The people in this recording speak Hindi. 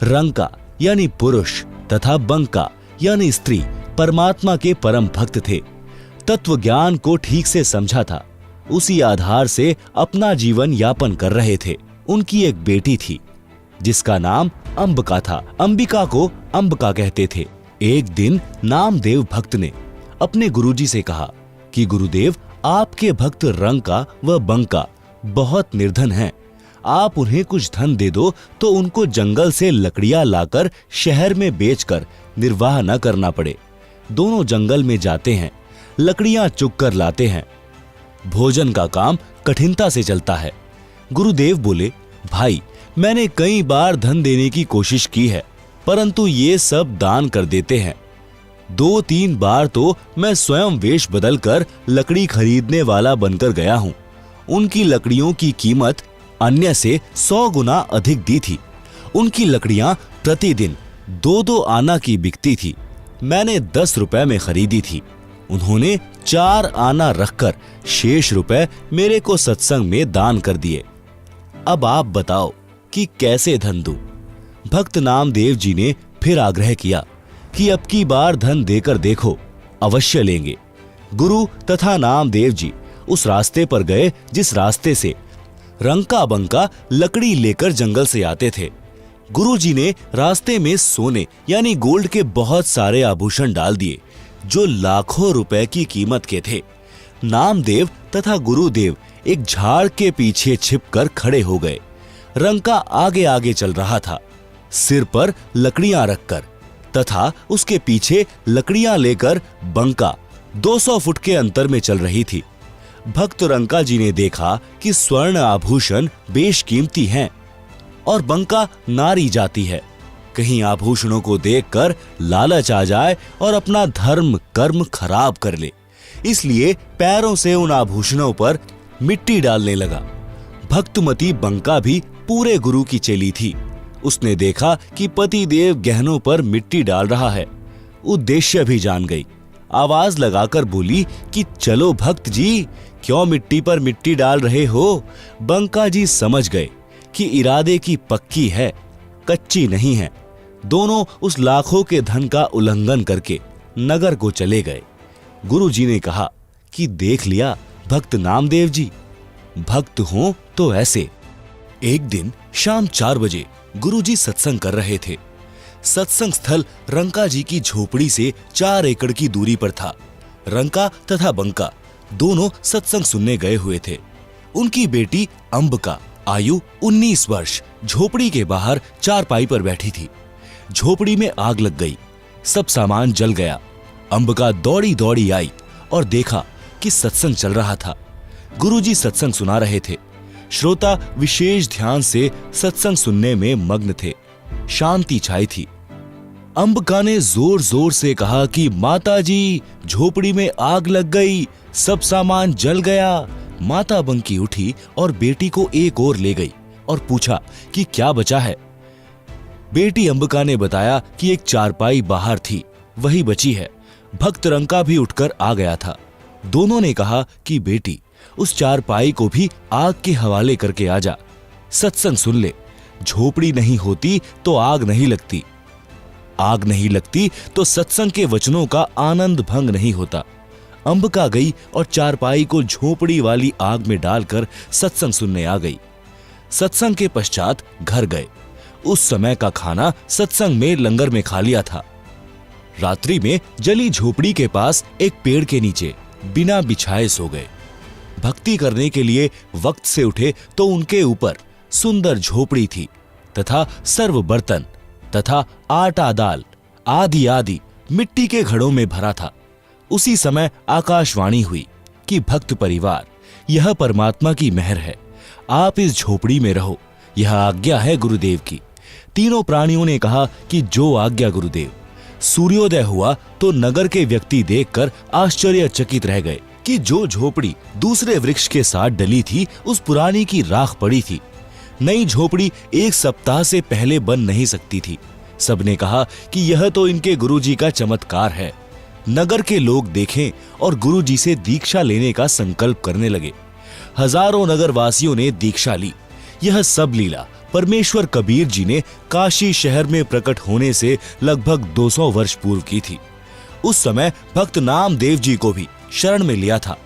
रंका यानी पुरुष तथा बंका यानी स्त्री परमात्मा के परम भक्त थे। तत्व ज्ञान को ठीक से समझा था, उसी आधार से अपना जीवन यापन कर रहे थे। उनकी एक बेटी थी जिसका नाम अंबिका था। अंबिका को अंबिका कहते थे। एक दिन नामदेव भक्त ने अपने गुरुजी से कहा कि गुरुदेव, आपके भक्त रंका व बंका बहुत निर्धन हैं। आप उन्हें कुछ धन दे दो तो उनको जंगल से लकड़ियां लाकर शहर में बेचकर निर्वाह न करना पड़े। दोनों जंगल में जाते हैं, लकड़ियां चुग कर लाते हैं। भोजन का काम कठिनता से चलता है। गुरुदेव बोले, भाई, मैंने कई बार धन देने की कोशिश की है, परंतु ये सब दान कर देते हैं। 2-3 बार तो मैं स्वयं वेश बदलकर लकड़ी खरीदने वाला बनकर गया हूं। उनकी लकड़ियों की कीमत अन्य से 100 गुना अधिक दी थी। उनकी लकड़ियां प्रतिदिन 2-2 आना की बिकती थी। मैंने 10 रुपए में खरीदी थी। उन्होंने 4 आना रखकर शेष रुपए मेरे को सत्संग में दान कर दिए। अब आप बताओ कि कैसे धन दूं? भक्त नामदेव जी ने फिर आग्रह किया कि अब की बार धन देकर देखो, अवश्य लेंगे। गुरु तथा नामदेव जी उस रास्ते पर गए जिस रास्ते से रंका बंका लकड़ी लेकर जंगल से आते थे। गुरुजी ने रास्ते में सोने यानी गोल्ड के बहुत सारे आभूषण डाल दिए जो लाखों रुपए की कीमत के थे। नामदेव तथा गुरुदेव एक झाड़ के पीछे छिपकर खड़े हो गए। रंका आगे आगे चल रहा था, सिर पर लकड़ियां रखकर, तथा उसके पीछे लकड़ियां लेकर बंका 200 फुट के अंतर में चल रही थी। भक्त रंका जी ने देखा कि स्वर्ण आभूषण बेशकीमती हैं और बंका नारी जाती है। कहीं आभूषणों को देखकर लालच आ जाए और अपना धर्म कर्म खराब कर ले, इसलिए पैरों से उन आभूषणों पर मिट्टी डालने लगा। भक्तमती बंका भी पूरे गुरु की चेली थी। उसने देखा कि पतिदेव गहनों पर मिट्टी डाल रहा है, उद्देश्य भी जान गई। आवाज लगाकर बोली कि चलो भक्त जी, क्यों मिट्टी पर मिट्टी डाल रहे हो? बंका जी समझ गए कि इरादे की पक्की है, कच्ची नहीं है। दोनों उस लाखों के धन का उल्लंघन करके नगर को चले गए। गुरु जी ने कहा कि देख लिया भक्त नामदेव जी, भक्त हो तो ऐसे। एक दिन शाम 4 बजे गुरुजी सत्संग कर रहे थे। सत्संग स्थल रंका जी की झोपड़ी से 4 एकड़ की दूरी पर था। रंका तथा बंका दोनों सत्संग सुनने गए हुए थे। उनकी बेटी अंबिका आयु 19 वर्ष झोपड़ी के बाहर चारपाई पर बैठी थी। झोपड़ी में आग लग गई, सब सामान जल गया। अंबिका दौड़ी दौड़ी आई और देखा कि सत्संग चल रहा था। गुरुजी सत्संग सुना रहे थे। श्रोता विशेष ध्यान से सत्संग सुनने में मग्न थे। शांति छाई थी। अंबिका ने जोर जोर से कहा कि माता जी, झोपड़ी में आग लग गई, सब सामान जल गया। माता बंकी उठी और बेटी को एक ओर ले गई और पूछा कि क्या बचा है। बेटी अंबिका ने बताया कि एक चारपाई बाहर थी, वही बची है। भक्त रंका भी उठकर आ गया था। दोनों ने कहा कि बेटी, उस चारपाई को भी आग के हवाले करके आ जा, सत्संग सुन ले। झोपड़ी नहीं होती तो आग नहीं लगती, आग नहीं लगती तो सत्संग के वचनों का आनंद भंग नहीं होता। अंबिका गई और चारपाई को झोपड़ी वाली आग में डालकर सत्संग सुनने आ गई। सत्संग के पश्चात घर गए। उस समय का खाना सत्संग में लंगर में खा लिया था। रात्रि में जली झोपड़ी के पास एक पेड़ के नीचे बिना बिछाए सो गए। भक्ति करने के लिए वक्त से उठे तो उनके ऊपर सुंदर झोपड़ी थी तथा सर्व बर्तन तथा आटा दाल आदि आदि मिट्टी के घड़ों में भरा था। उसी समय आकाशवाणी हुई कि भक्त परिवार, यह परमात्मा की मेहर है, आप इस झोपड़ी में रहो, यह आज्ञा है गुरुदेव की। तीनों प्राणियों ने कहा कि जो आज्ञा गुरुदेव। सूर्योदय हुआ तो नगर के व्यक्ति देखकर आश्चर्यचकित रह गए कि जो झोपड़ी दूसरे वृक्ष के साथ डली थी उस पुरानी की राख पड़ी थी। नई झोपड़ी 1 सप्ताह से पहले बन नहीं सकती थी। सबने कहा कि यह तो इनके गुरुजी का चमत्कार है। नगर के लोग देखें और गुरुजी से दीक्षा लेने का संकल्प करने लगे। हजारों नगर वासियों ने दीक्षा ली। यह सब लीला परमेश्वर कबीर जी ने काशी शहर में प्रकट होने से लगभग 200 वर्ष पूर्व की थी। उस समय भक्त नामदेव जी को भी शरण में लिया था।